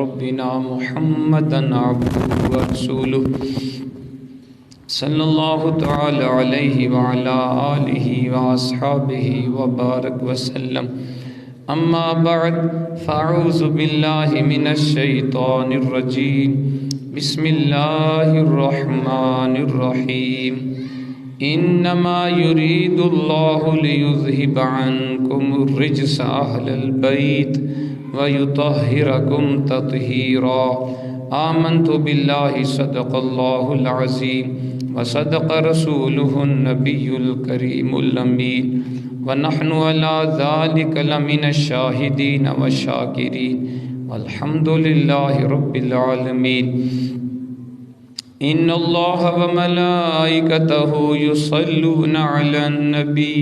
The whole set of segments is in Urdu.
ربنا محمدا عبده ورسوله صلی اللہ تعالی علیہ وعلا آلہ واصحابہ وبارک وسلم. اما بعد فاعوذ باللہ من الشیطان الرجیم. بسم اللہ الرحمن الرحیم. انما يريد الله ليذهب عنكم الرجس اهل البيت ويطهركم تطهيرا. آمنت بالله صدق الله العظيم وصدق رسوله النبي الكريم الأمين ونحن على ذلك لمن الشاهدين والشاكرين والحمد لله رب العالمين. ان الله وملائكته يصلون على النبي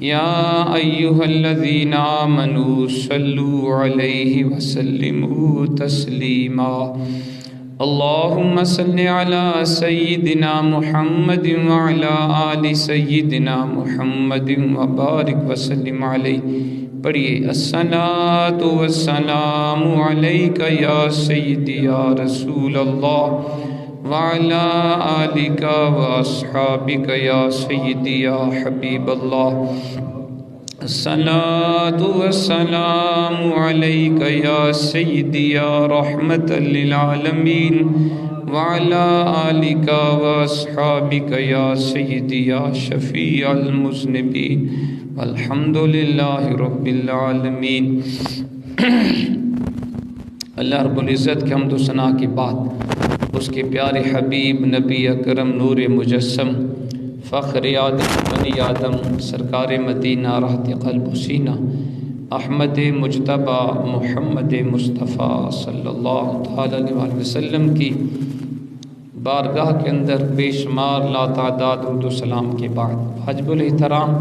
يا ايها الذين آمنوا صلوا عليه وسلموا تسليما. اللهم صل على سيدنا محمد وعلى آل سيدنا محمد وبارك وسلم عليه. پڑھیے الصلاۃ والسلام علیک یا سیدی یا رسول اللہ وعلى آلك وأصحابك يا سيدي يا حبيب الله. الصلاة والسلام عليك يا سيدي يا رحمة للعالمين وعلى آلك وأصحابك يا سيدي يا شفيع المذنبين والحمد لله رب العالمين. اللہ رب العزت کے حمد و ثنا کے بعد اس کے پیارے حبیب نبی اکرم نور مجسم فخر آدم بنی آدم سرکار مدینہ راحت قلب و سینہ احمد مجتبی محمد مصطفیٰ صلی اللہ تعالی علیہ وسلم کی بارگاہ کے اندر بے شمار لاتعداد درود و سلام کے بعد حجب الاحترام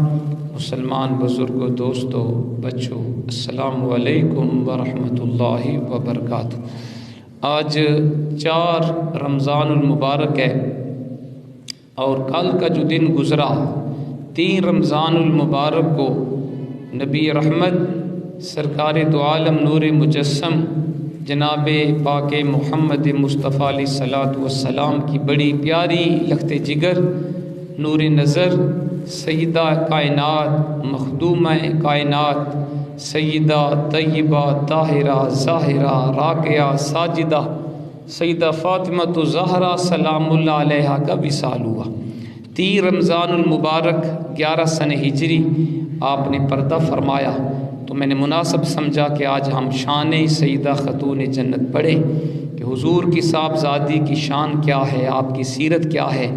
مسلمان بزرگوں دوستوں بچوں السلام علیکم ورحمۃ اللہ وبرکاتہ. آج 4 رمضان المبارک ہے اور کل کا جو دن گزرا 3 رمضان المبارک کو نبی رحمت سرکار دو عالم نور مجسم جناب پاک محمد مصطفیٰ علیہ الصلاۃ والسلام کی بڑی پیاری لخت جگر نور نظر سیدہ کائنات مخدومہ کائنات سیدہ طیبہ طاہرہ ظاہرہ راکعہ ساجدہ سیدہ فاطمہ زہرا سلام اللہ علیہا کا وصال ہوا. 3 رمضان المبارک 11 سن ہجری آپ نے پردہ فرمایا تو میں نے مناسب سمجھا کہ آج ہم شان سیدہ خاتون جنت پڑھیں کہ حضور کی صاحبزادی کی شان کیا ہے، آپ کی سیرت کیا ہے،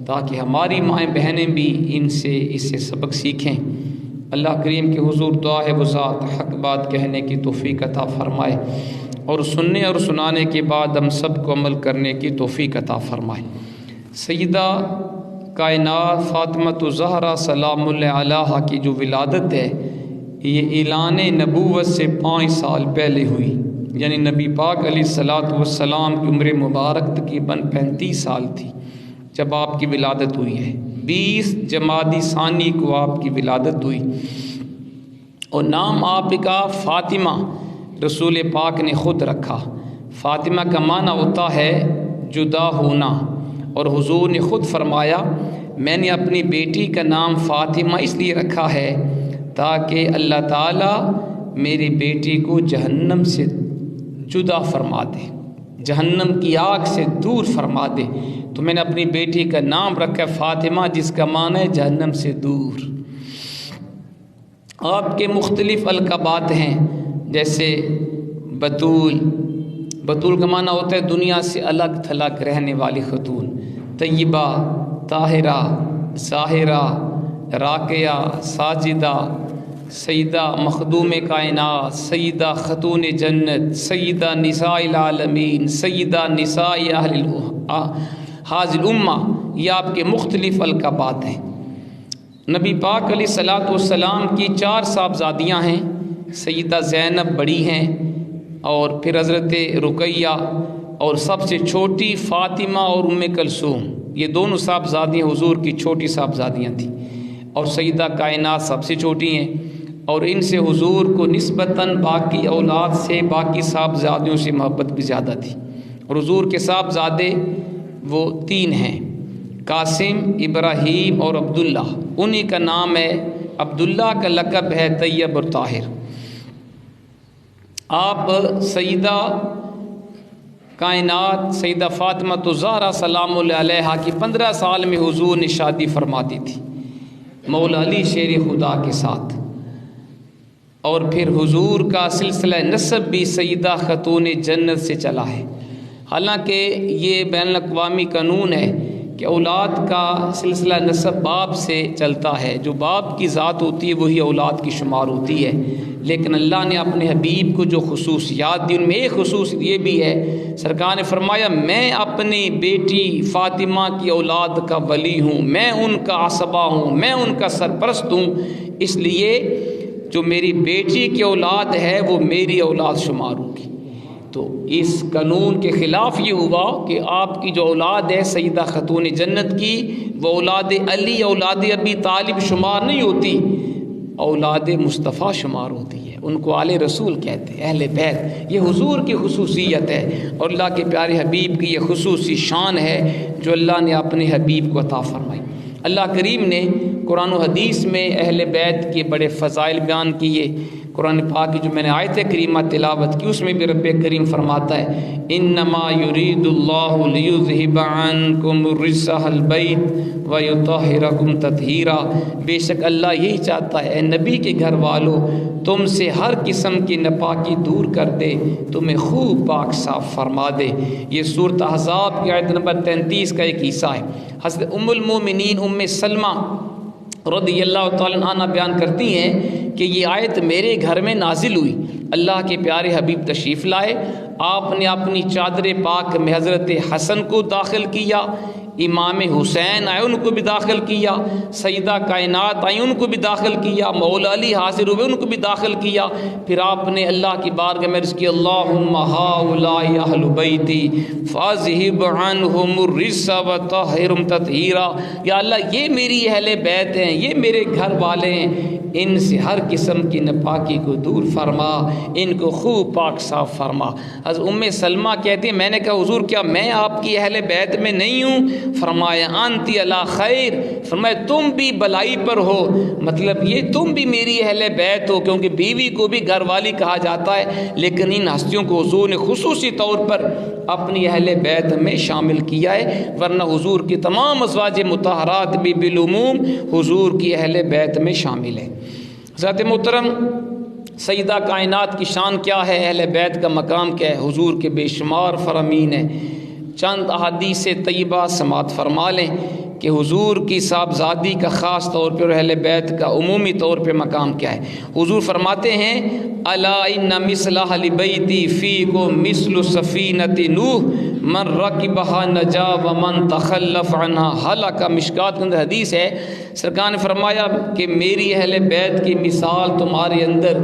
تاکہ ہماری مائیں بہنیں بھی اس سے سبق سیکھیں. اللہ کریم کے حضور دعا ہے وہ ذات حق بات کہنے کی توفیق عطا فرمائے اور سننے اور سنانے کے بعد ہم سب کو عمل کرنے کی توفیق عطا فرمائے. سیدہ کائنات فاطمہ زہرا سلام اللہ علیہا کی جو ولادت ہے یہ اعلان نبوت سے 5 سال پہلے ہوئی، یعنی نبی پاک علیہ الصلاۃ والسلام کی عمر مبارک تقریباً 35 سال تھی جب آپ کی ولادت ہوئی ہے. 20 جمادی ثانی کو آپ کی ولادت ہوئی اور نام آپ کا فاطمہ رسول پاک نے خود رکھا. فاطمہ کا معنی ہوتا ہے جدا ہونا اور حضور نے خود فرمایا میں نے اپنی بیٹی کا نام فاطمہ اس لیے رکھا ہے تاکہ اللہ تعالیٰ میری بیٹی کو جہنم سے جدا فرما دے، جہنم کی آگ سے دور فرما دے. تو میں نے اپنی بیٹی کا نام رکھا فاطمہ جس کا معنی ہے جہنم سے دور. آپ کے مختلف القابات ہیں جیسے بطول، بطول کا معنی ہوتا ہے دنیا سے الگ تھلگ رہنے والی خاتون. طیبہ، طاہرہ، ظاہرہ، راکعہ، ساجدہ، سیدہ مخدوم کائنات، سیدہ خاتون جنت، سیدہ نساء العالمین، سیدہ نساء اہل حاضر الامہ، یہ آپ کے مختلف القابات ہیں. نبی پاک علیہ الصلاۃ والسلام کی 4 صاحبزادیاں ہیں. سیدہ زینب بڑی ہیں اور پھر حضرت رقیہ اور سب سے چھوٹی فاطمہ اور ام کلثوم، یہ دونوں صاحبزادیاں حضور کی چھوٹی صاحبزادیاں تھیں. اور سیدہ کائنات سب سے چھوٹی ہیں. اور ان سے حضور کو نسبتاً باقی اولاد سے، باقی صاحبزادیوں سے محبت بھی زیادہ تھی۔ اور حضور کے صاحبزادے وہ 3 ہیں، قاسم، ابراہیم اور عبداللہ۔ انہی کا نام ہے، عبداللہ کا لقب ہے طیب اور طاہر۔ آپ سیدہ کائنات سیدہ فاطمہ الزہرا سلام اللہ علیہا کی 15 سال میں حضور نے شادی فرما دی تھی مولا علی شیر خدا کے ساتھ، اور پھر حضور کا سلسلہ نسب بھی سیدہ خاتون جنت سے چلا ہے۔ حالانکہ یہ بین الاقوامی قانون ہے کہ اولاد کا سلسلہ نسب باپ سے چلتا ہے، جو باپ کی ذات ہوتی ہے وہی اولاد کی شمار ہوتی ہے، لیکن اللہ نے اپنے حبیب کو جو خصوصیات دی ان میں ایک خصوصیت یہ بھی ہے، سرکار نے فرمایا میں اپنی بیٹی فاطمہ کی اولاد کا ولی ہوں، میں ان کا عصبہ ہوں، میں ان کا سرپرست ہوں، اس لیے جو میری بیٹی کی اولاد ہے وہ میری اولاد شمار ہوگی۔ تو اس قانون کے خلاف یہ ہوا کہ آپ کی جو اولاد ہے سیدہ خاتون جنت کی، وہ اولاد علی، اولاد ابی طالب شمار نہیں ہوتی، اولاد مصطفیٰ شمار ہوتی ہے، ان کو آل رسول کہتے ہیں، اہل بیت۔ یہ حضور کی خصوصیت ہے اور اللہ کے پیارے حبیب کی یہ خصوصی شان ہے جو اللہ نے اپنے حبیب کو عطا فرمائی۔ اللہ کریم نے قرآن و حدیث میں اہل بیت کے بڑے فضائل بیان کیے۔ قرآن پاک کی جو میں نے آیت کریمہ تلاوت کی اس میں بھی رب کریم فرماتا ہے انما یرید اللہ لیذہب عنکم الرجس اہل البیت ویطہرکم تطہیرا، بے شک اللہ یہی چاہتا ہے اے نبی کے گھر والوں تم سے ہر قسم کی ناپاکی دور کر دے، تمہیں خوب پاک صاف فرما دے۔ یہ سورۃ احزاب کی آیت نمبر 33 کا ایک حصہ ہے۔ حضرت ام المومنین ام سلمہ رضی اللہ تعالیٰ عنہ بیان کرتی ہیں کہ یہ آیت میرے گھر میں نازل ہوئی، اللہ کے پیارے حبیب تشریف لائے، آپ نے اپنی چادر پاک میں حضرت حسن کو داخل کیا، امام حسین آئے ان کو بھی داخل کیا، سیدہ کائنات آئیں ان کو بھی داخل کیا، مولا علی حاضر ہوئے ان کو بھی داخل کیا، پھر آپ نے اللہ کی بارگاہ میں عرض کی اللہم ہؤلاء اہل بیتی فاذہب عنہم الرجس وطہرہم تطہیرا، یا اللہ یہ میری اہل بیت ہیں، یہ میرے گھر والے ہیں، ان سے ہر قسم کی ناپاکی کو دور فرما، ان کو خوب پاک صاف فرما۔ حضرت ام سلمہ کہتے ہیں میں نے کہا حضور کیا میں آپ کی اہل بیت میں نہیں ہوں؟ فرمایا انتی علی خیر، فرمایا تم بھی بلائی پر ہو، مطلب یہ تم بھی میری اہل بیت ہو، کیونکہ بیوی کو بھی گھر والی کہا جاتا ہے، لیکن ان ہستیوں کو حضور نے خصوصی طور پر اپنی اہل بیت میں شامل کیا ہے، ورنہ حضور کی تمام ازواج مطہرات بھی بالعموم حضور کی اہل بیت میں شامل ہے۔ حضرت محترم سیدہ کائنات کی شان کیا ہے، اہل بیت کا مقام کیا ہے، حضور کے بے شمار فرامین ہیں۔ چند احادیث طیبہ سماعت فرما لیں کہ حضور کی صاحبزادی کا خاص طور پر اہل بیت کا عمومی طور پہ مقام کیا ہے۔ حضور فرماتے ہیں الا ان مثل اہل بیتی فیکم مثل سفینۃ نوح من رکبها نجا ومن تخلف عنها ہلاک۔ مشکات کے اندر حدیث ہے، سرکار نے فرمایا کہ میری اہل بیت کی مثال تمہارے اندر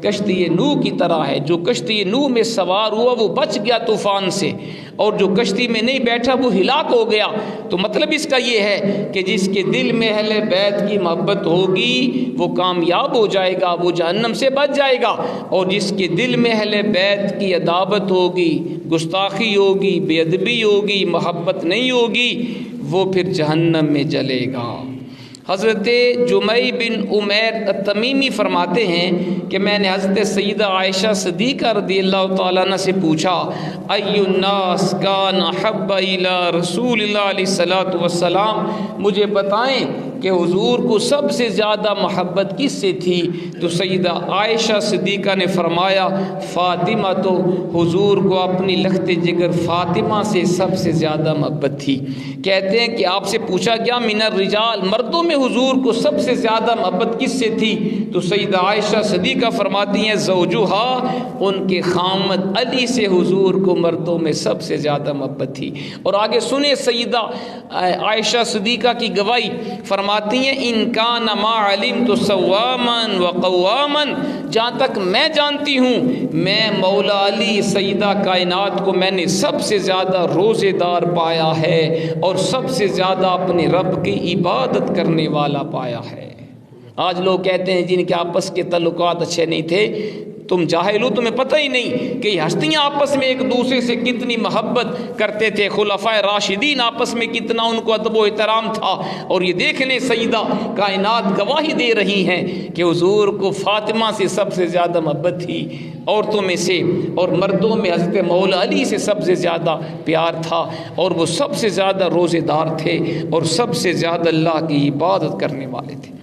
کشتی نوح کی طرح ہے، جو کشتی نوح میں سوار ہوا وہ بچ گیا طوفان سے، اور جو کشتی میں نہیں بیٹھا وہ ہلاک ہو گیا۔ تو مطلب اس کا یہ ہے کہ جس کے دل میں اہل بیت کی محبت ہوگی وہ کامیاب ہو جائے گا، وہ جہنم سے بچ جائے گا، اور جس کے دل میں اہل بیت کی عداوت ہوگی، گستاخی ہوگی، بے ادبی ہوگی، محبت نہیں ہوگی، وہ پھر جہنم میں جلے گا۔ حضرت جمعی بن عمیر التمیمی فرماتے ہیں کہ میں نے حضرت سیدہ عائشہ صدیقہ رضی اللہ تعالیٰ عنہ سے پوچھا ای الناس کان احب الی رسول اللہ علیہ الصلوۃ والسلام، مجھے بتائیں کہ حضور کو سب سے زیادہ محبت کس سے تھی؟ تو سیدہ عائشہ صدیقہ نے فرمایا فاطمہ، تو حضور کو اپنی لخت جگر فاطمہ سے سب سے زیادہ محبت تھی۔ کہتے ہیں کہ آپ سے پوچھا گیا من الرجال، مردوں میں حضور کو سب سے زیادہ محبت کس سے تھی؟ تو سیدہ عائشہ صدیقہ فرماتی ہیں زوجہا، ان کے خامد علی سے حضور کو مردوں میں سب سے زیادہ محبت تھی۔ اور آگے سنیں سیدہ عائشہ صدیقہ کی گواہی، فرماتی ہیں ان کان ما علمت سواما وقواما، جہاں تک میں جانتی ہوں میں مولا علی سیدہ کائنات کو میں نے سب سے زیادہ روزے دار پایا ہے اور سب سے زیادہ اپنے رب کی عبادت کرنے والا پایا ہے۔ آج لوگ کہتے ہیں جن کے آپس کے تعلقات اچھے نہیں تھے، تم جاہل ہو، تمہیں پتہ ہی نہیں کہ یہ ہستیاں آپس میں ایک دوسرے سے کتنی محبت کرتے تھے، خلفائے راشدین آپس میں کتنا ان کو ادب و احترام تھا۔ اور یہ دیکھ لیں سیدہ کائنات گواہی دے رہی ہیں کہ حضور کو فاطمہ سے سب سے زیادہ محبت تھی عورتوں میں سے، اور مردوں میں حضرت مولا علی سے سب سے زیادہ پیار تھا، اور وہ سب سے زیادہ روزے دار تھے اور سب سے زیادہ اللہ کی عبادت کرنے والے تھے۔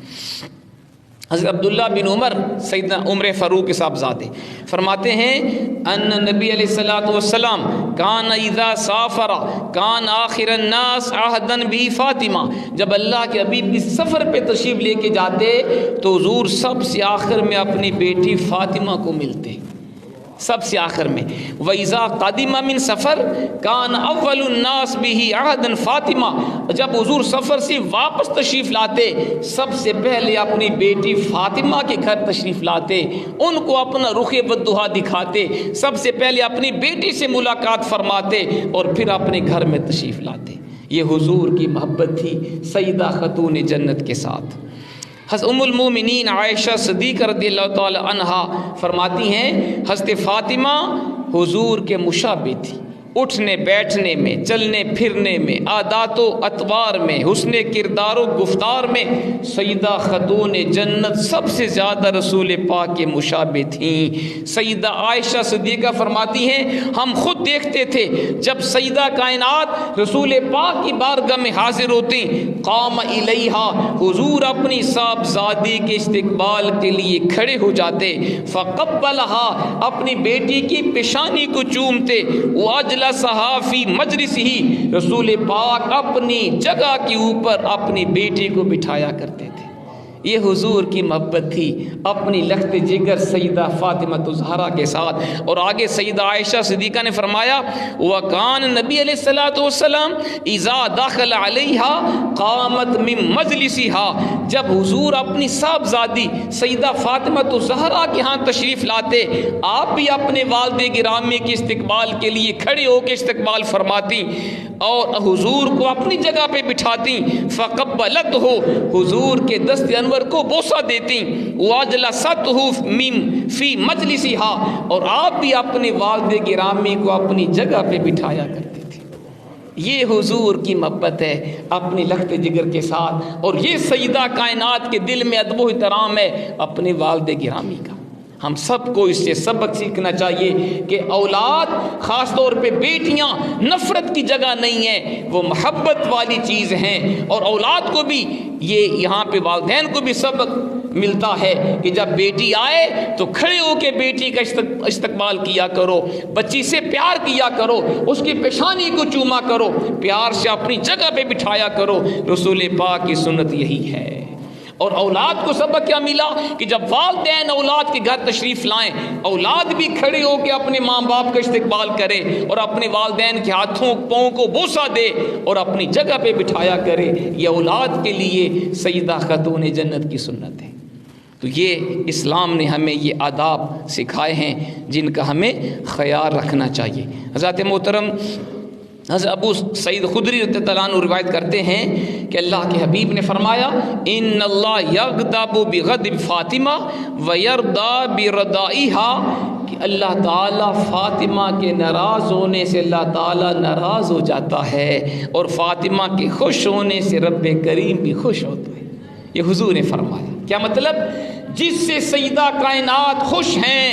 حضرت عبداللہ بن عمر سیدنا عمر فاروق کے صاحبزادے فرماتے ہیں ان نبی علیہ الصلوۃ والسلام کان اذا سافر کان آخر الناس عہدا بھی فاطمہ، جب اللہ کے حبیب اس سفر پہ تشریف لے کے جاتے تو حضور سب سے آخر میں اپنی بیٹی فاطمہ کو ملتے، سب سے آخر میں۔ وَإِذَا قَدِمَ مِن سفر کان اول الناس به عہدا فاطمہ، جب حضور سفر سے واپس تشریف لاتے سب سے پہلے اپنی بیٹی فاطمہ کے گھر تشریف لاتے، ان کو اپنا رخ والضحیٰ دکھاتے، سب سے پہلے اپنی بیٹی سے ملاقات فرماتے اور پھر اپنے گھر میں تشریف لاتے۔ یہ حضور کی محبت تھی سیدہ خاتون جنت کے ساتھ۔ حضرت ام المومنین عائشہ صدیقہ رضی اللہ تعالی عنہا فرماتی ہیں حضرت فاطمہ حضور کے مشابہ تھی، اٹھنے بیٹھنے میں، چلنے پھرنے میں، عادات و اطوار میں، حسن کردار و گفتار میں سیدہ خاتون جنت سب سے زیادہ رسول پاک کے مشابہ تھیں۔ سیدہ عائشہ صدیقہ فرماتی ہیں ہم خود دیکھتے تھے جب سیدہ کائنات رسول پاک کی بارگاہ میں حاضر ہوتی، قام الیہا، حضور اپنی صاحبزادی کے استقبال کے لیے کھڑے ہو جاتے، فقبلہا، اپنی بیٹی کی پیشانی کو چومتے، صحافی مجلس ہی، رسول پاک اپنی جگہ کے اوپر اپنی بیٹی کو بٹھایا کرتے تھے۔ یہ حضور کی محبت تھی اپنی لخت جگر سیدہ فاطمہ الزہرا کے ساتھ۔ اور آگے سیدہ عائشہ صدیقہ نے فرمایا وَقَانَ نبی علیہ الصلوۃ والسلام اذا دخل علیہا قامت من مجلسها، جب حضور اپنی صاحبزادی سیدہ فاطمہ الزہرا کے ہاں تشریف لاتے آپ بھی اپنے والد گرامی کے استقبال کے لیے کھڑے ہو کے استقبال فرماتی اور حضور کو اپنی جگہ پہ بٹھاتی، فقبلتہ، حضور کے دست انور کو بوسہ دیتی، واجلستہ فی مجلسها، اور آپ بھی اپنے والد گرامی کو اپنی جگہ پہ بٹھایا کرتے تھے۔ یہ حضور کی محبت ہے اپنی لخت جگر کے ساتھ، اور یہ سیدہ کائنات کے دل میں ادب و احترام ہے اپنے والد گرامی کا۔ ہم سب کو اس سے سبق سیکھنا چاہیے کہ اولاد، خاص طور پہ بیٹیاں، نفرت کی جگہ نہیں ہیں، وہ محبت والی چیز ہیں، اور اولاد کو بھی یہ یہاں پہ والدین کو بھی سبق ملتا ہے کہ جب بیٹی آئے تو کھڑے ہو کے بیٹی کا استقبال کیا کرو، بچی سے پیار کیا کرو، اس کی پیشانی کو چوما کرو، پیار سے اپنی جگہ پہ بٹھایا کرو۔ رسول پاک کی سنت یہی ہے۔ اور اولاد کو سبق کیا ملا کہ جب والدین اولاد کے گھر تشریف لائیں، اولاد بھی کھڑے ہو کے اپنے ماں باپ کا استقبال کرے اور اپنے والدین کے ہاتھوں پاؤں کو بوسہ دے اور اپنی جگہ پہ بٹھایا کرے۔ یہ اولاد کے لیے سیدہ خاتون جنت کی سنت ہے۔ تو یہ اسلام نے ہمیں یہ آداب سکھائے ہیں جن کا ہمیں خیال رکھنا چاہیے۔ حضرت محترم حضرت ابو سعید خدری رضی اللہ عنہ روایت کرتے ہیں کہ اللہ کے حبیب نے فرمایا ان اللہ یغضب بغضب فاطمہ ویرضی برضائها، کہ اللہ تعالیٰ فاطمہ کے ناراض ہونے سے اللہ تعالیٰ ناراض ہو جاتا ہے، اور فاطمہ کے خوش ہونے سے رب کریم بھی خوش ہوتا ہے۔ یہ حضور نے فرمایا۔ کیا مطلب؟ جس سے سیدہ کائنات خوش ہیں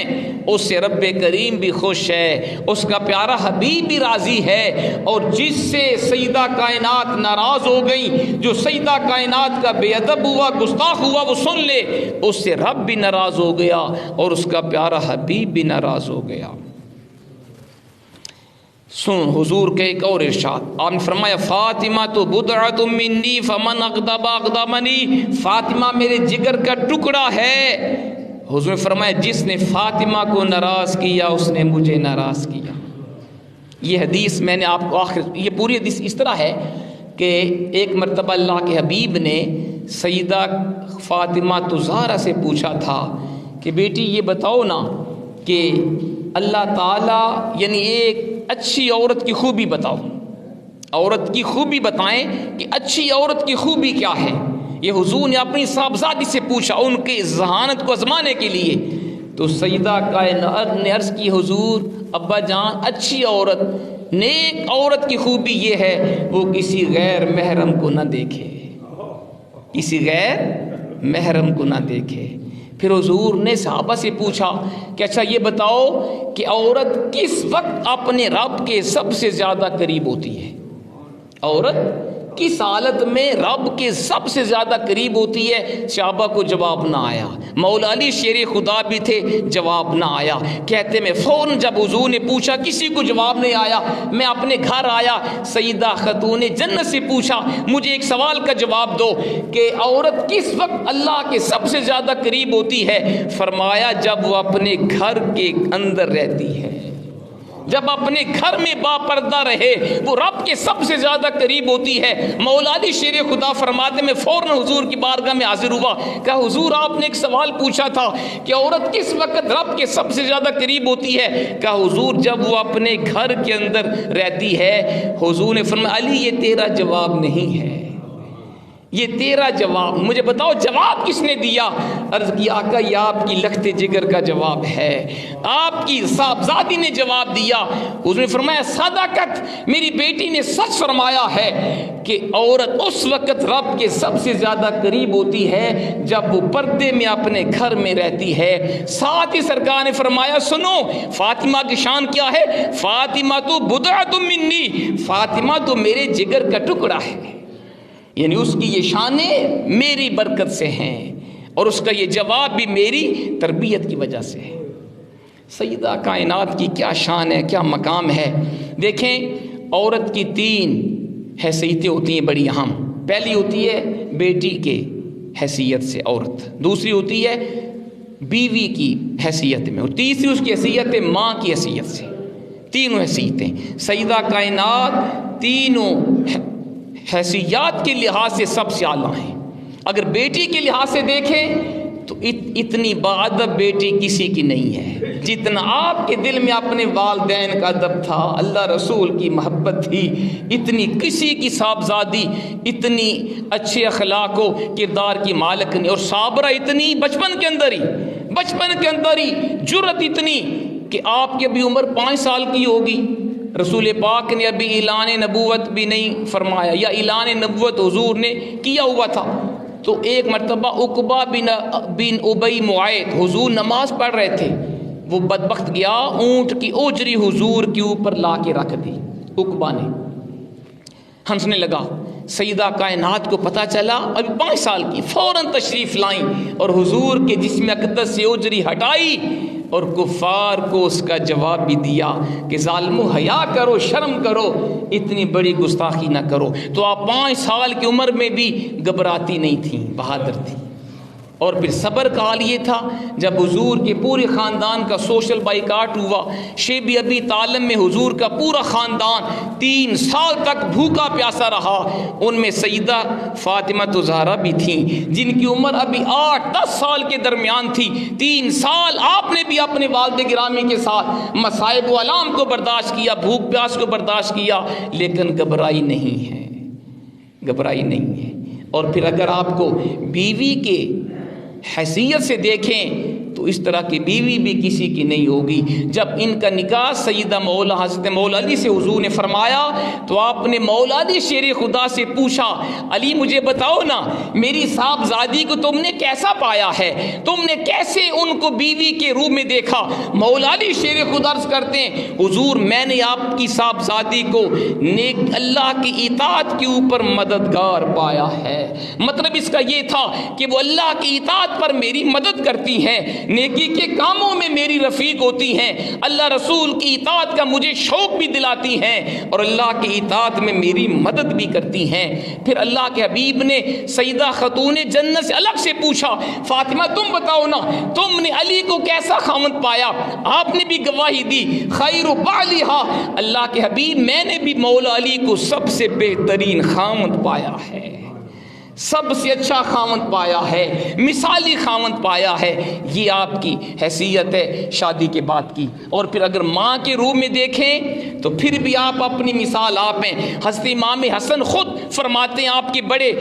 اس سے رب کریم بھی خوش ہے، اس کا پیارا حبیب بھی راضی ہے، اور جس سے سیدہ کائنات ناراض ہو گئی، جو سیدہ کائنات کا بے ادب ہوا، گستاخ ہوا، وہ سن لے اس سے رب بھی ناراض ہو گیا اور اس کا پیارا حبیب بھی ناراض ہو گیا۔ سن حضور کے ایک اور ارشاد، آپ نے فرمایا فاطمہ تو بضعۃ منی فمن اغضب اغضبنی، فاطمہ میرے جگر کا ٹکڑا ہے۔ حضور نے فرمایا جس نے فاطمہ کو ناراض کیا اس نے مجھے ناراض کیا۔ یہ حدیث میں نے آپ کو یہ پوری حدیث اس طرح ہے کہ ایک مرتبہ اللہ کے حبیب نے سیدہ فاطمہ الزہرا سے پوچھا تھا کہ بیٹی یہ بتاؤ نا کہ اللہ تعالیٰ یعنی ایک اچھی عورت کی خوبی بتاؤ، عورت کی خوبی بتائیں کہ اچھی عورت کی خوبی کیا ہے۔ یہ حضور نے اپنی صاحبزادی سے پوچھا ان کی ذہانت کو آزمانے کے لیے. تو سیدہ کائنات نے عرض کی حضور ابا جان اچھی عورت نیک عورت کی خوبی یہ ہے وہ کسی غیر محرم کو نہ دیکھے, کسی غیر محرم کو نہ دیکھے. پھر حضور نے صحابہ سے پوچھا کہ اچھا یہ بتاؤ کہ عورت کس وقت اپنے رب کے سب سے زیادہ قریب ہوتی ہے؟ عورت کس حالت میں رب کے سب سے زیادہ قریب ہوتی ہے؟ صحابہ کو جواب نہ آیا. مولا علی شیر خدا بھی تھے, جواب نہ آیا. کہتے میں فوراً جب حضور نے پوچھا کسی کو جواب نہیں آیا, میں اپنے گھر آیا, سیدہ خاتون جنت سے پوچھا مجھے ایک سوال کا جواب دو کہ عورت کس وقت اللہ کے سب سے زیادہ قریب ہوتی ہے؟ فرمایا جب وہ اپنے گھر کے اندر رہتی ہے, جب اپنے گھر میں با پردہ رہے وہ رب کے سب سے زیادہ قریب ہوتی ہے. مولا علی شیر خدا فرماتے میں فوراً حضور کی بارگاہ میں حاضر ہوا. کہ حضور آپ نے ایک سوال پوچھا تھا کہ عورت کس وقت رب کے سب سے زیادہ قریب ہوتی ہے؟ کہ حضور جب وہ اپنے گھر کے اندر رہتی ہے. حضور نے فرمایا علی یہ تیرا جواب نہیں ہے, یہ تیرا جواب, مجھے بتاؤ جواب کس نے دیا؟ عرض کی آقا یہ آپ کی لخت جگر کا جواب ہے, آپ کی صاحبزادی نے جواب دیا. اس نے فرمایا صدقت, میری بیٹی نے سچ فرمایا ہے کہ عورت اس وقت رب کے سب سے زیادہ قریب ہوتی ہے جب وہ پردے میں اپنے گھر میں رہتی ہے. ساتھ ہی سرکار نے فرمایا سنو فاطمہ کی شان کیا ہے, فاطمہ تو بضعۃ منی, فاطمہ تو میرے جگر کا ٹکڑا ہے, یعنی اس کی یہ شانیں میری برکت سے ہیں اور اس کا یہ جواب بھی میری تربیت کی وجہ سے ہے. سیدہ کائنات کی کیا شان ہے, کیا مقام ہے. دیکھیں عورت کی 3 حیثیتیں ہوتی ہیں بڑی اہم. پہلی ہوتی ہے بیٹی کے حیثیت سے عورت, دوسری ہوتی ہے بیوی کی حیثیت میں, اور تیسری اس کی حیثیت ہے ماں کی حیثیت سے. تینوں حیثیتیں سیدہ کائنات تینوں حیثیات کے لحاظ سے سب سے اعلیٰ ہیں. اگر بیٹی کے لحاظ سے دیکھیں تو اتنی باادب بیٹی کسی کی نہیں ہے جتنا آپ کے دل میں اپنے والدین کا ادب تھا, اللہ رسول کی محبت تھی, اتنی کسی کی صاحبزادی اتنی اچھے اخلاق و کردار کی مالک نہیں. اور صابرہ اتنی بچپن کے اندر ہی جرت اتنی کہ آپ کی ابھی عمر 5 سال کی ہوگی, رسول پاک نے ابھی اعلان نبوت بھی نہیں فرمایا, یا اعلان نبوت حضور نے کیا ہوا تھا. تو ایک مرتبہ عقبہ بن ابی معیط, حضور نماز پڑھ رہے تھے, وہ بدبخت گیا اونٹ کی اوجری حضور کے اوپر لا کے رکھ دی. عقبہ نے ہنسنے لگا. سیدہ کائنات کو پتہ چلا ابھی 5 سال کی, فوراً تشریف لائیں اور حضور کے جسم اقدس سے اوجری ہٹائی اور کفار کو اس کا جواب بھی دیا کہ ظالمو حیا کرو, شرم کرو, اتنی بڑی گستاخی نہ کرو. تو آپ 5 سال کی عمر میں بھی گھبراتی نہیں تھیں, بہادر تھی. اور پھر صبر کا حال یہ تھا جب حضور کے پورے خاندان کا سوشل بائیکاٹ ہوا, شیب ابی طالب میں حضور کا پورا خاندان 3 سال تک بھوکا پیاسا رہا. ان میں سیدہ فاطمہ زہرا بھی تھیں جن کی عمر ابھی 8-10 سال کے درمیان تھی. 3 سال آپ نے بھی اپنے والد گرامی کے ساتھ مصائب و آلام کو برداشت کیا, بھوک پیاس کو برداشت کیا, لیکن گھبرائی نہیں ہے, گھبرائی نہیں ہے. اور پھر اگر آپ کو بیوی کے حیثیت سے دیکھیں تو اس طرح کی بیوی بھی کسی کی نہیں ہوگی. جب ان کا نکاح سیدہ مولا حضرت مولا علی سے حضور نے فرمایا تو آپ نے مولا علی شیر خدا سے پوچھا علی مجھے بتاؤ نا میری صاحبزادی کو تم نے کیسا پایا ہے, تم نے کیسے ان کو بیوی کے روپ میں دیکھا؟ مولا علی شیر خدا عرض کرتے ہیں حضور میں نے آپ کی صاحبزادی کو نیک اللہ کی اطاعت کے اوپر مددگار پایا ہے. مطلب اس کا یہ تھا کہ وہ اللہ کی اطاعت پر میری مدد کرتی ہیں, نیکی کے کاموں میں میری رفیق ہوتی ہیں, اللہ رسول کی اطاعت کا مجھے شوق بھی دلاتی ہیں اور اللہ کی اطاعت میں میری مدد بھی کرتی ہیں. پھر اللہ کے حبیب نے سیدہ خاتون جنت سے الگ سے پوچھا فاطمہ تم بتاؤ نا تم نے علی کو کیسا خاوند پایا؟ آپ نے بھی گواہی دی خیر بعلیہا, اللہ کے حبیب میں نے بھی مولا علی کو سب سے بہترین خاوند پایا ہے, سب سے اچھا خاوند پایا ہے, مثالی خاوند پایا ہے. یہ آپ کی حیثیت ہے شادی کے بعد کی. اور پھر اگر ماں کے روح میں دیکھیں تو پھر بھی آپ اپنی مثال آپ ہیں. حضرت امام حسن خود فرماتے ہیں آپ کے بڑے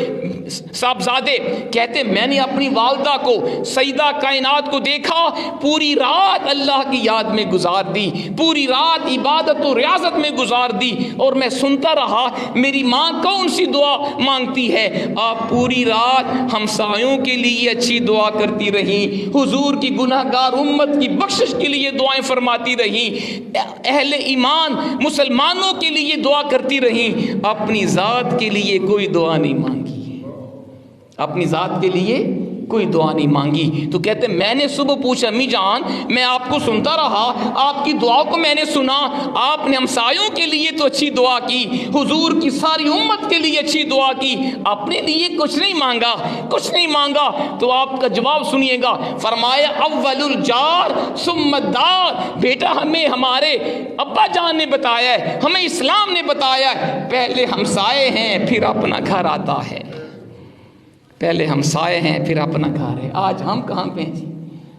صاحبزادے کہتے میں نے اپنی والدہ کو سیدہ کائنات کو دیکھا، پوری رات اللہ کی یاد میں گزار دی، پوری رات عبادت و ریاضت میں گزار دی، اور میں سنتا رہا میری ماں کون سی دعا مانگتی ہے۔ آپ پوری رات ہمسایوں کے لیے اچھی دعا کرتی رہی، حضور کی گناہ گار امت کی بخشش کے لیے دعائیں فرماتی رہی، اہل ایمان مسلمانوں کے لیے دعا کرتی رہی، اپنی ذات کے لیے کوئی دعا نہیں مانگی، اپنی ذات کے لیے کوئی دعا نہیں مانگی۔ تو کہتے میں نے صبح پوچھا امی جان میں آپ کو سنتا رہا، آپ کی دعا کو میں نے سنا، آپ نے ہمسایوں کے لیے تو اچھی دعا کی، حضور کی ساری امت کے لیے اچھی دعا کی، اپنے لیے کچھ نہیں مانگا، کچھ نہیں مانگا۔ تو آپ کا جواب سنیے گا، فرمایا اول الجار ثم الدار، بیٹا ہمیں ہمارے ابا جان نے بتایا ہے، ہمیں اسلام نے بتایا ہے، پہلے ہمسائے ہیں پھر اپنا گھر آتا ہے، پہلے ہمسائے ہیں پھر اپنا گھر ہے۔ آج ہم کہاں پہ ہیں جی؟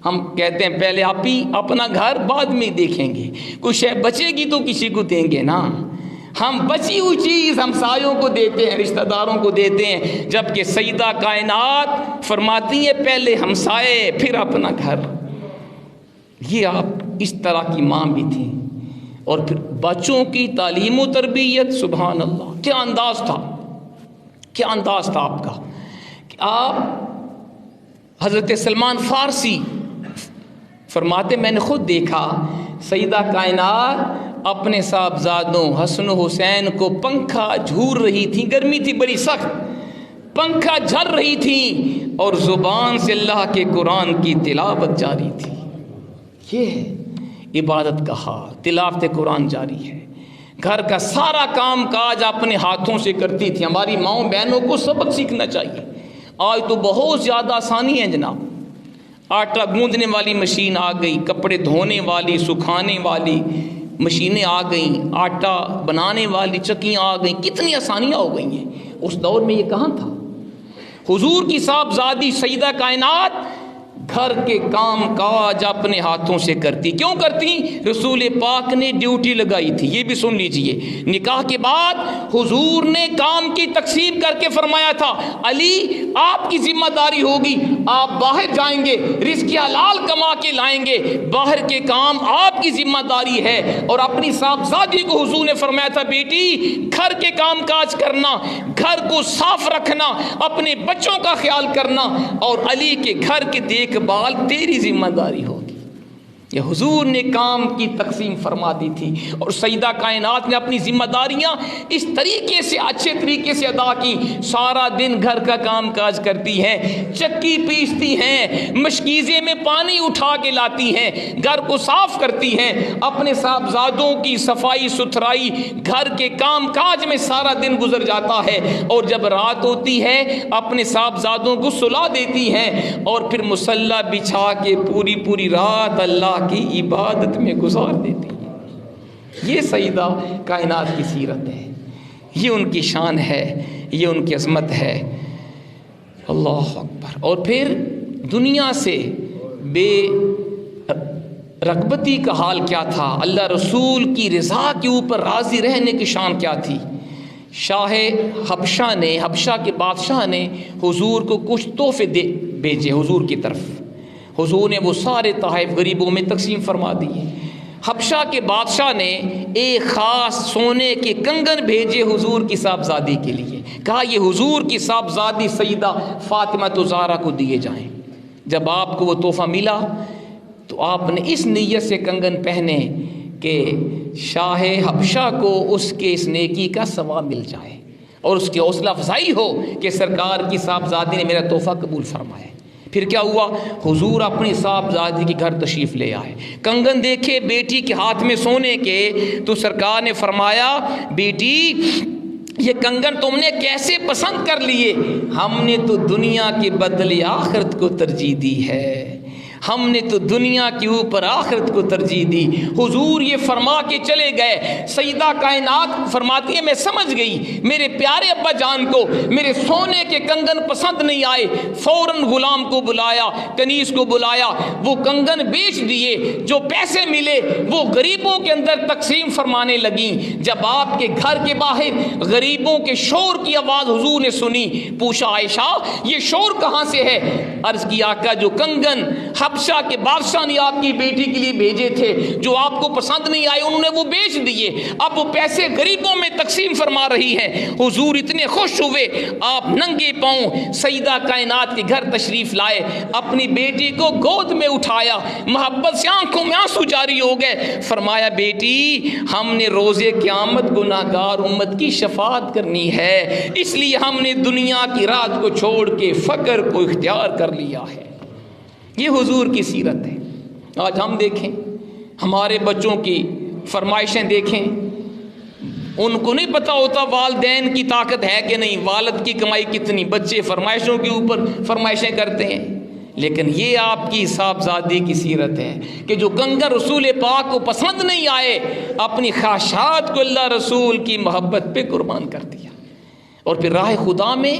ہم کہتے ہیں پہلے آپ ہی اپنا گھر بعد میں دیکھیں گے، کچھ شے بچے گی تو کسی کو دیں گے نا، ہم بچی ہوئی چیز ہمسایوں کو دیتے ہیں، رشتہ داروں کو دیتے ہیں، جبکہ سیدہ کائنات فرماتی ہے پہلے ہمسائے پھر اپنا گھر۔ یہ آپ اس طرح کی ماں بھی تھی۔ اور پھر بچوں کی تعلیم و تربیت، سبحان اللہ، کیا انداز تھا، کیا انداز تھا آپ کا۔ آپ حضرت سلمان فارسی فرماتے میں نے خود دیکھا سیدہ کائنات اپنے صاحبزادوں حسن و حسین کو پنکھا جھور رہی تھی، گرمی تھی بڑی سخت، پنکھا جھر رہی تھی اور زبان سے اللہ کے قرآن کی تلاوت جاری تھی۔ یہ ہے عبادت کا حال، تلاوت قرآن جاری ہے، گھر کا سارا کام کاج اپنے ہاتھوں سے کرتی تھی۔ ہماری ماؤں بہنوں کو سبق سیکھنا چاہیے۔ آج تو بہت زیادہ آسانی ہے جناب، آٹا گوندنے والی مشین آ گئی، کپڑے دھونے والی سکھانے والی مشینیں آ گئیں، آٹا بنانے والی چکیاں آ گئیں، کتنی آسانیاں ہو گئی ہیں۔ اس دور میں یہ کہاں تھا؟ حضور کی صاحبزادی سیدہ کائنات گھر کے کام کاج اپنے ہاتھوں سے کرتی۔ کیوں کرتی؟ رسول پاک نے ڈیوٹی لگائی تھی۔ یہ بھی سن لیجئے، نکاح کے بعد حضور نے کام کی تقسیم کر کے فرمایا تھا علی آپ کی ذمہ داری ہوگی، آپ باہر جائیں گے، رزق حلال کما کے لائیں گے، باہر کے کام آپ کی ذمہ داری ہے۔ اور اپنی صاحبزادی کو حضور نے فرمایا تھا بیٹی گھر کے کام کاج کرنا، گھر کو صاف رکھنا، اپنے بچوں کا خیال کرنا، اور علی کے گھر کے دیکھ بال تیری ذمہ داری ہوگی۔ یہ حضور نے کام کی تقسیم فرما دی تھی، اور سیدہ کائنات نے اپنی ذمہ داریاں اس طریقے سے اچھے طریقے سے ادا کی۔ سارا دن گھر کا کام کاج کرتی ہیں، چکی پیستی ہیں، مشکیزے میں پانی اٹھا کے لاتی ہیں، گھر کو صاف کرتی ہیں، اپنے صاحبزادوں کی صفائی ستھرائی گھر کے کام کاج میں سارا دن گزر جاتا ہے، اور جب رات ہوتی ہے اپنے صاحبزادوں کو سلا دیتی ہیں، اور پھر مصلی بچھا کے پوری پوری رات اللہ کی عبادت میں گزار دیتی ہیں۔ یہ سیدہ کائنات کی سیرت ہے، یہ ان کی شان ہے، یہ ان کی عظمت ہے۔ اللہ اکبر۔ اور پھر دنیا سے بے رغبتی کا حال کیا تھا، اللہ رسول کی رضا کے اوپر راضی رہنے کی شان کیا تھی۔ شاہ حبشہ کے بادشاہ نے حضور کو کچھ تحفے بھیجے حضور کی طرف، حضور نے وہ سارے تحائف غریبوں میں تقسیم فرما دیے۔ حبشہ کے بادشاہ نے ایک خاص سونے کے کنگن بھیجے حضور کی صاحبزادی کے لیے، کہا یہ حضور کی صاحبزادی سیدہ فاطمہ زہرا کو دیے جائیں۔ جب آپ کو وہ تحفہ ملا تو آپ نے اس نیت سے کنگن پہنے کہ شاہ حبشہ کو اس کے اس نیکی کا ثواب مل جائے، اور اس کی حوصلہ افزائی ہو کہ سرکار کی صاحبزادی نے میرا تحفہ قبول فرمایا۔ پھر کیا ہوا؟ حضور اپنی صاحبزادی کے گھر تشریف لے آئے، کنگن دیکھے بیٹی کے ہاتھ میں سونے کے، تو سرکار نے فرمایا بیٹی یہ کنگن تم نے کیسے پسند کر لیے؟ ہم نے تو دنیا کے بدلے آخرت کو ترجیح دی ہے، ہم نے تو دنیا کے اوپر آخرت کو ترجیح دی۔ حضور یہ فرما کے چلے گئے۔ سیدہ کائنات فرماتی ہے میں سمجھ گئی میرے پیارے ابا جان کو میرے سونے کے کنگن پسند نہیں آئے، فوراً غلام کو بلایا، کنیز کو بلایا، وہ کنگن بیچ دیے، جو پیسے ملے وہ غریبوں کے اندر تقسیم فرمانے لگیں۔ جب آپ کے گھر کے باہر غریبوں کے شور کی آواز حضور نے سنی، پوچھا عائشہ یہ شور کہاں سے ہے؟ عرض کی آقا جو کنگن حبشہ کے بادشاہ نے آپ کی بیٹی کے لیے بھیجے تھے، جو آپ کو پسند نہیں آئے، انہوں نے وہ بیچ دیے، اب وہ پیسے غریبوں میں تقسیم فرما رہی ہیں۔ حضور اتنے خوش ہوئے، آپ ننگے پاؤں سیدہ کائنات کے گھر تشریف لائے، اپنی بیٹی کو گود میں اٹھایا، محبت سے آنکھوں میں آنسو جاری ہو گئے، فرمایا بیٹی ہم نے روز قیامت گناہگار امت کی شفاعت کرنی ہے، اس لیے ہم نے دنیا کی رات کو چھوڑ کے فقر کو اختیار کر لیا ہے۔ یہ حضور کی سیرت ہے۔ آج ہم دیکھیں ہمارے بچوں کی فرمائشیں دیکھیں، ان کو نہیں پتہ ہوتا والدین کی طاقت ہے کہ نہیں، والد کی کمائی کتنی، بچے فرمائشوں کے اوپر فرمائشیں کرتے ہیں۔ لیکن یہ آپ کی صاحبزادی کی سیرت ہے کہ جو کنگن رسول پاک کو پسند نہیں آئے، اپنی خواہشات کو اللہ رسول کی محبت پہ قربان کر دیا، اور پھر راہ خدا میں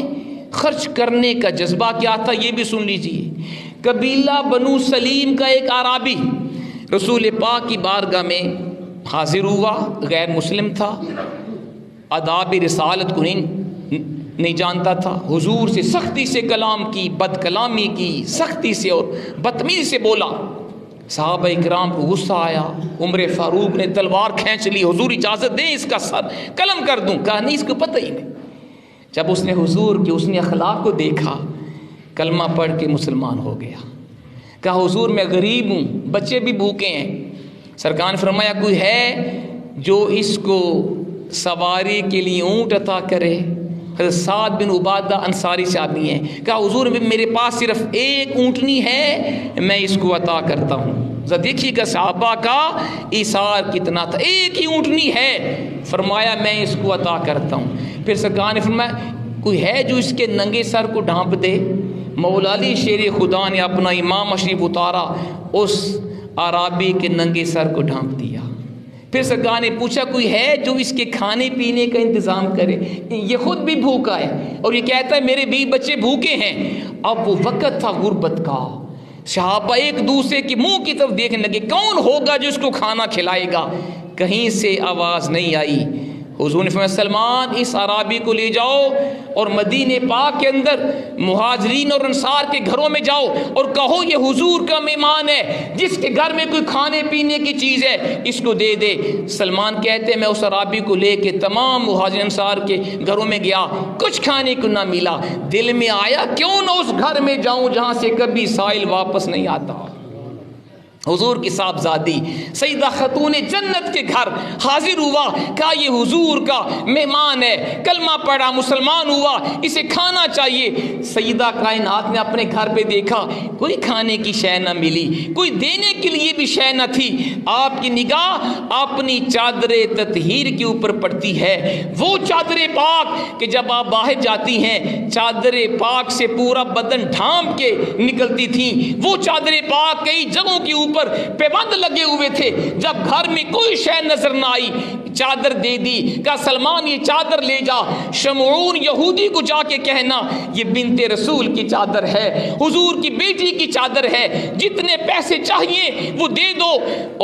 خرچ کرنے کا جذبہ کیا تھا یہ بھی سن لیجئے۔ قبیلہ بنو سلیم کا ایک اعرابی رسول پاک کی بارگاہ میں حاضر ہوا، غیر مسلم تھا، آداب رسالت کو نہیں جانتا تھا، حضور سے سختی سے کلام کی، بد کلامی کی، سختی سے اور بدتمیزی سے بولا۔ صحابہ اکرام کو غصہ آیا، عمر فاروق نے تلوار کھینچ لی، حضور اجازت دیں اس کا سر قلم کر دوں، کہا نہیں اس کو پتہ ہی نہیں۔ جب اس نے حضور کے حسن اخلاق کو دیکھا، کلمہ پڑھ کے مسلمان ہو گیا، کہا حضور میں غریب ہوں، بچے بھی بھوکے ہیں۔ سرکار نے فرمایا کوئی ہے جو اس کو سواری کے لیے اونٹ عطا کرے؟ حضرت سعد بن عبادہ انصاری سے آدمی ہیں، کہا حضور میرے پاس صرف ایک اونٹنی ہے، میں اس کو عطا کرتا ہوں۔ ذرا دیکھیے کہ صحابہ کا ایثار کتنا تھا، ایک ہی اونٹنی ہے، فرمایا میں اس کو عطا کرتا ہوں۔ پھر سرکار نے فرمایا کوئی ہے جو اس کے ننگے سر کو ڈھانپ دے؟ مولا علی شیر خدا نے اپنا امام شریف اتارا، اس عرابی کے ننگے سر کو ڈھانپ دیا۔ پھر سرکار نے پوچھا کوئی ہے جو اس کے کھانے پینے کا انتظام کرے؟ یہ خود بھی بھوکا ہے اور یہ کہتا ہے میرے بیوی بچے بھوکے ہیں۔ اب وہ وقت تھا غربت کا، صحابہ ایک دوسرے کے منہ کی طرف دیکھنے لگے کون ہوگا جو اس کو کھانا کھلائے گا، کہیں سے آواز نہیں آئی۔ حضور نے فرمایا سلمان اس عرابی کو لے جاؤ اور مدینے پاک کے اندر مہاجرین اور انصار کے گھروں میں جاؤ اور کہو یہ حضور کا مہمان ہے، جس کے گھر میں کوئی کھانے پینے کی چیز ہے اس کو دے دے۔ سلمان کہتے میں اس عرابی کو لے کے تمام مہاجرین انصار کے گھروں میں گیا، کچھ کھانے کو نہ ملا، دل میں آیا کیوں نہ اس گھر میں جاؤں جہاں سے کبھی سائل واپس نہیں آتا۔ حضور کی صاحبزادی سیدہ خاتون جنت کے گھر حاضر ہوا، کہا یہ حضور کا مہمان ہے، کلمہ پڑھا، مسلمان ہوا، اسے کھانا چاہیے۔ سیدہ کائنات نے اپنے گھر پہ دیکھا کوئی کھانے کی شے نہ ملی، کوئی دینے کے لیے بھی شے نہ تھی۔ آپ کی نگاہ اپنی چادر تطہیر کے اوپر پڑتی ہے، وہ چادر پاک کہ جب آپ باہر جاتی ہیں چادر پاک سے پورا بدن ڈھانپ کے نکلتی تھی، وہ چادر پاک کئی جگہوں کے اوپر پیبند لگے ہوئے تھے۔ جب گھر میں کوئی شے نظر نہ آئی چادر دے دی، کہا سلمان یہ چادر لے جا، شمعون یہودی کو جا کے کہنا یہ بنت رسول کی چادر ہے، حضور کی بیٹی کی چادر ہے، جتنے پیسے چاہیے وہ دے دو،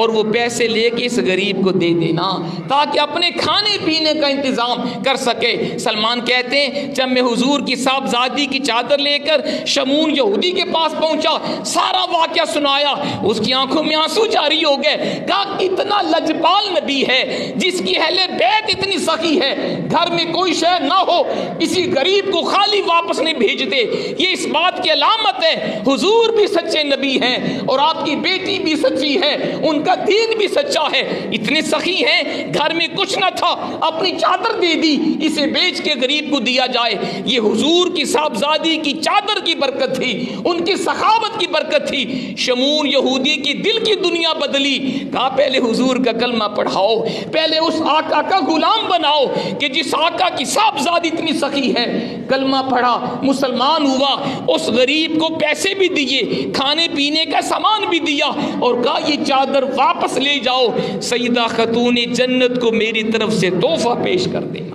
اور وہ پیسے لے کے اس غریب کو دے دینا تاکہ اپنے کھانے پینے کا انتظام کر سکے۔ سلمان کہتے ہیں جب میں حضور کی صاحبزادی کی چادر لے کر شمعون یہودی کے پاس پہنچا، سارا واقعہ سنایا، اس کی آنکھوں میں آنسو جاری ہو گئے، کہا اتنا لجپال نبی ہے جس کی اہل بیت اتنی سخی ہے، گھر میں کوئی شے نہ ہو کسی غریب کو خالی واپس نہیں بھیجتے، یہ اس بات کی علامت ہے حضور بھی سچے نبی ہیں اور آپ کی بیٹی بھی سچی ہے، ان کا دین بھی سچا ہے۔ اتنے سخی ہیں گھر میں کچھ نہ تھا، اپنی چادر دے دی اسے بیچ کے غریب کو دیا جائے۔ یہ حضور کی صاحبزادی کی چادر کی برکت تھی، ان کی سخاوت کی برکت تھی۔ شمعون یہودی کی دل کی دنیا بدلی، کہا پہلے حضور کا کلمہ پڑھاؤ، پہلے اس آقا کا غلام بناؤ کہ جس آقا کی صاحبزادی اتنی سخی ہے، کلمہ پڑھا، مسلمان ہوا، اس غریب کو پیسے بھی دیے، کھانے پینے کا سامان بھی دیا، اور کہا یہ چادر واپس لے جاؤ، سیدہ خاتون جنت کو میری طرف سے تحفہ پیش کر دینا۔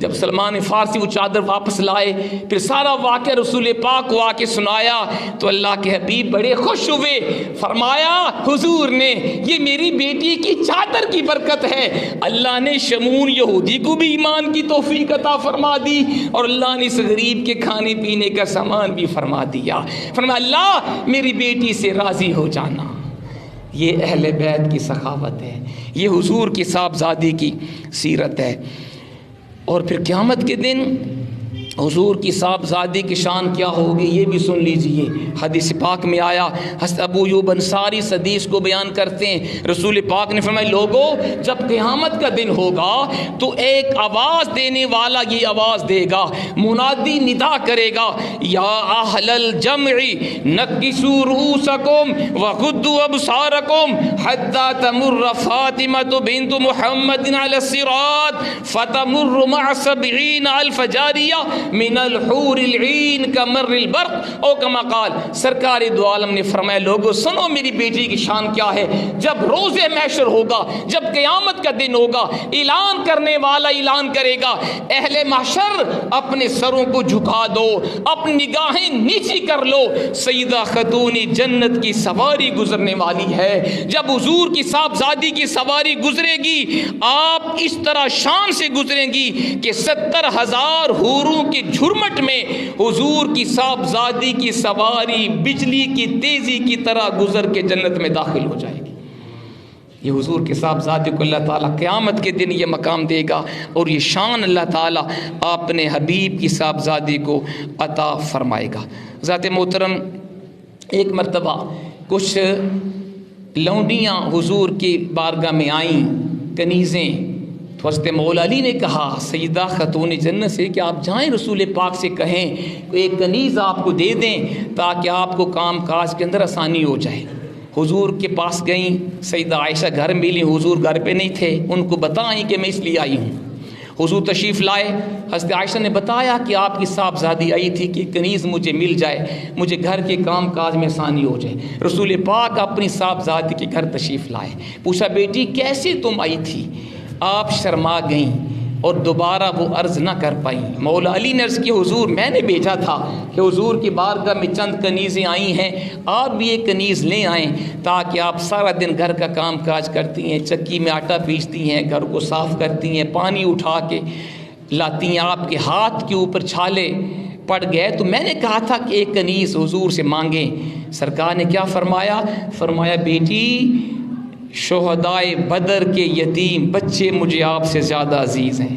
جب سلمان فارسی وہ چادر واپس لائے، پھر سارا واقعہ رسول پاک کو آ کے سنایا تو اللہ کے حبیب بڑے خوش ہوئے، فرمایا حضور نے یہ میری بیٹی کی چادر کی برکت ہے، اللہ نے شمون یہودی کو بھی ایمان کی توفیق عطا فرما دی، اور اللہ نے اس غریب کے کھانے پینے کا سامان بھی فرما دیا۔ فرمایا اللہ میری بیٹی سے راضی ہو جانا۔ یہ اہل بیت کی سخاوت ہے، یہ حضور کی صاحبزادی کی سیرت ہے۔ اور پھر قیامت کے دن حضور کی صاحبزادی کی شان کیا ہوگی یہ بھی سن لیجئے۔ حدیث پاک میں آیا، حضرت ابو ایوب انصاری اس حدیث کو بیان کرتے ہیں، رسول پاک نے فرمایا لوگوں جب قیامت کا دن ہوگا تو ایک آواز دینے والا یہ آواز دے گا، منادی ندا کرے گا، یا اہل الجمع نکسوا رؤوسکم وغضوا ابصارکم حتی تمر فاطمة بنت محمد علی الصراط فتمر مع 70,000 جاریہ من الحور العین کمر البرق او کما قال۔ سرکار دو عالم نے فرمایا لوگوں سنو میری بیٹی کی شان کیا ہے، جب روز محشر ہوگا، جب قیامت کا دن ہوگا، اعلان کرنے والا اعلان کرے گا، اہل محشر اپنے سروں کو جھکا دو، اپنی نگاہیں نیچی کر لو، سیدہ خاتون جنت کی سواری گزرنے والی ہے۔ جب حضور کی صاحبزادی کی سواری گزرے گی آپ اس طرح شان سے گزریں گی کہ 70,000 حوروں کے جھرمٹ میں حضور کی صاحبزادی کی سواری بجلی کی تیزی کی طرح گزر کے جنت میں داخل ہو جائے گی۔ یہ حضور کے صاحبزادی کو اللہ تعالیٰ قیامت کے دن یہ مقام دے گا، اور یہ شان اللہ تعالیٰ اپنے حبیب کی صاحبزادی کو عطا فرمائے گا۔ ذات محترم ایک مرتبہ کچھ لونڈیاں حضور کی بارگاہ میں آئیں، کنیزیں، تو حضرت مولا علی نے کہا سیدہ خاتون جنت سے کہ آپ جائیں رسول پاک سے کہیں ایک کنیز آپ کو دے دیں تاکہ آپ کو کام کاج کے اندر آسانی ہو جائے۔ حضور کے پاس گئیں، سیدہ عائشہ گھر ملی، حضور گھر پہ نہیں تھے، ان کو بتائیں کہ میں اس لیے آئی ہوں۔ حضور تشریف لائے، حضرت عائشہ نے بتایا کہ آپ کی صاحبزادی آئی تھی کہ کنیز مجھے مل جائے، مجھے گھر کے کام کاج میں آسانی ہو جائے۔ رسول پاک اپنی صاحبزادی کے گھر تشریف لائے، پوچھا بیٹی کیسے تم آئی تھی؟ آپ شرما گئیں اور دوبارہ وہ عرض نہ کر پائیں۔ مولا علی نے عرض کی حضور میں نے بھیجا تھا کہ حضور کی بارگاہ میں چند کنیزیں آئی ہیں، آپ بھی ایک کنیز لے آئیں تاکہ آپ سارا دن گھر کا کام کاج کرتی ہیں، چکی میں آٹا پیستی ہیں، گھر کو صاف کرتی ہیں، پانی اٹھا کے لاتی ہیں، آپ کے ہاتھ کے اوپر چھالے پڑ گئے تو میں نے کہا تھا کہ ایک کنیز حضور سے مانگیں۔ سرکار نے کیا فرمایا؟ فرمایا بیٹی شہدائے بدر کے یتیم بچے مجھے آپ سے زیادہ عزیز ہیں،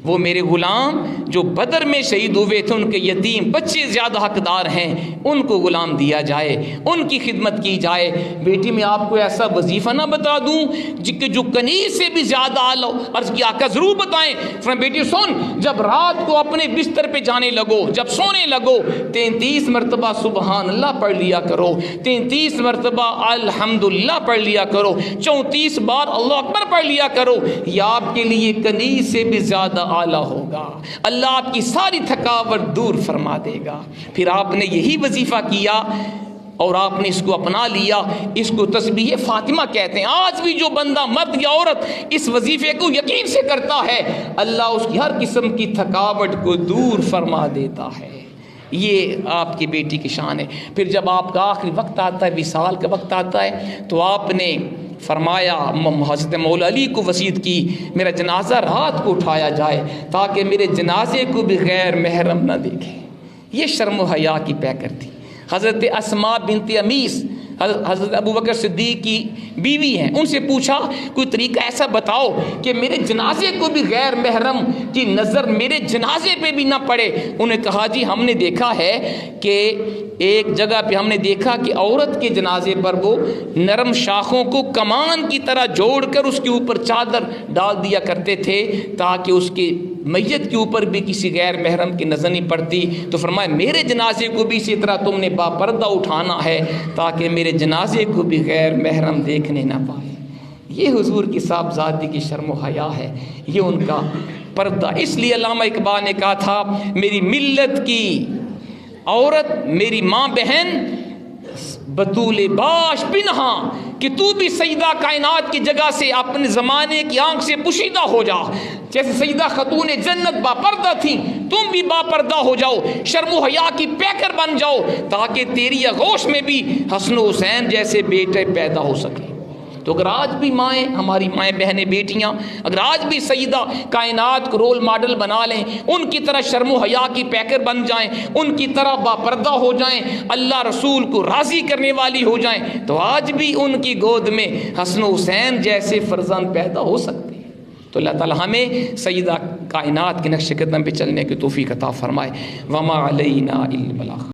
وہ میرے غلام جو بدر میں شہید ہوئے تھے ان کے یتیم بچے زیادہ حقدار ہیں، ان کو غلام دیا جائے، ان کی خدمت کی جائے۔ بیٹی میں آپ کو ایسا وظیفہ نہ بتا دوں کہ جو کنیز سے بھی زیادہ اعلیٰ ہو؟ عرض کیا آقا ضرور بتائیں۔ فرمایا بیٹی سن، جب رات کو اپنے بستر پہ جانے لگو، جب سونے لگو 33 مرتبہ سبحان اللہ پڑھ لیا کرو، 33 مرتبہ الحمدللہ پڑھ لیا کرو، 34 بار اللہ اکبر پڑھ لیا کرو، یہ آپ کے لیے کنیز سے بھی زیادہ اعلیٰ ہوگا، اللہ آپ کی ساری تھکاوٹ دور فرما دے گا۔ پھر آپ نے یہی وظیفہ کیا اور آپ نے اس کو اپنا لیا، اس کو تسبیح فاطمہ کہتے ہیں۔ آج بھی جو بندہ مرد یا عورت اس وظیفے کو یقین سے کرتا ہے اللہ اس کی ہر قسم کی تھکاوٹ کو دور فرما دیتا ہے۔ یہ آپ کی بیٹی کی شان ہے۔ پھر جب آپ کا آخری وقت آتا ہے، وصال کا وقت آتا ہے، تو آپ نے فرمایا حضرت مولا علی کو وصیت کی میرا جنازہ رات کو اٹھایا جائے تاکہ میرے جنازے کو بھی غیر محرم نہ دیکھے۔ یہ شرم و حیا کی پیکر تھی۔ حضرت اسماء بنت امیس حضرت ابو بکر صدیق کی بیوی ہیں، ان سے پوچھا کوئی طریقہ ایسا بتاؤ کہ میرے جنازے کو بھی غیر محرم کی نظر میرے جنازے پہ بھی نہ پڑے۔ انہیں کہا جی ہم نے دیکھا ہے کہ ایک جگہ پہ ہم نے دیکھا کہ عورت کے جنازے پر وہ نرم شاخوں کو کمان کی طرح جوڑ کر اس کے اوپر چادر ڈال دیا کرتے تھے تاکہ اس کے میت کے اوپر بھی کسی غیر محرم کی نظر نہیں پڑتی۔ تو فرمایا میرے جنازے کو بھی اسی طرح تم نے باپردہ اٹھانا ہے تاکہ میرے جنازے کو بھی غیر محرم دیکھنے نہ پائے۔ یہ حضور کی صاحبزادی کی شرم و حیا ہے، یہ ان کا پردہ۔ اس لیے علامہ اقبال نے کہا تھا میری ملت کی عورت میری ماں بہن بطول باش پنہاں، کہ تو بھی سیدہ کائنات کی جگہ سے اپنے زمانے کی آنکھ سے پوشیدہ ہو جا، جیسے سیدہ خاتون جنت با پردہ تھیں تم بھی با پردہ ہو جاؤ، شرم و حیا کی پیکر بن جاؤ، تاکہ تیری آغوش میں بھی حسن و حسین جیسے بیٹے پیدا ہو سکیں۔ تو اگر آج بھی مائیں، ہماری مائیں بہنیں بیٹیاں اگر آج بھی سیدہ کائنات کو رول ماڈل بنا لیں، ان کی طرح شرم و حیا کی پیکر بن جائیں، ان کی طرح با پردہ ہو جائیں، اللہ رسول کو راضی کرنے والی ہو جائیں، تو آج بھی ان کی گود میں حسن و حسین جیسے فرزند پیدا ہو سکتے ہیں۔ تو اللہ تعالی ہمیں سیدہ کائنات کے نقش قدم پہ چلنے کی توفیق عطا فرمائے۔ وما علینا الا البلاغ۔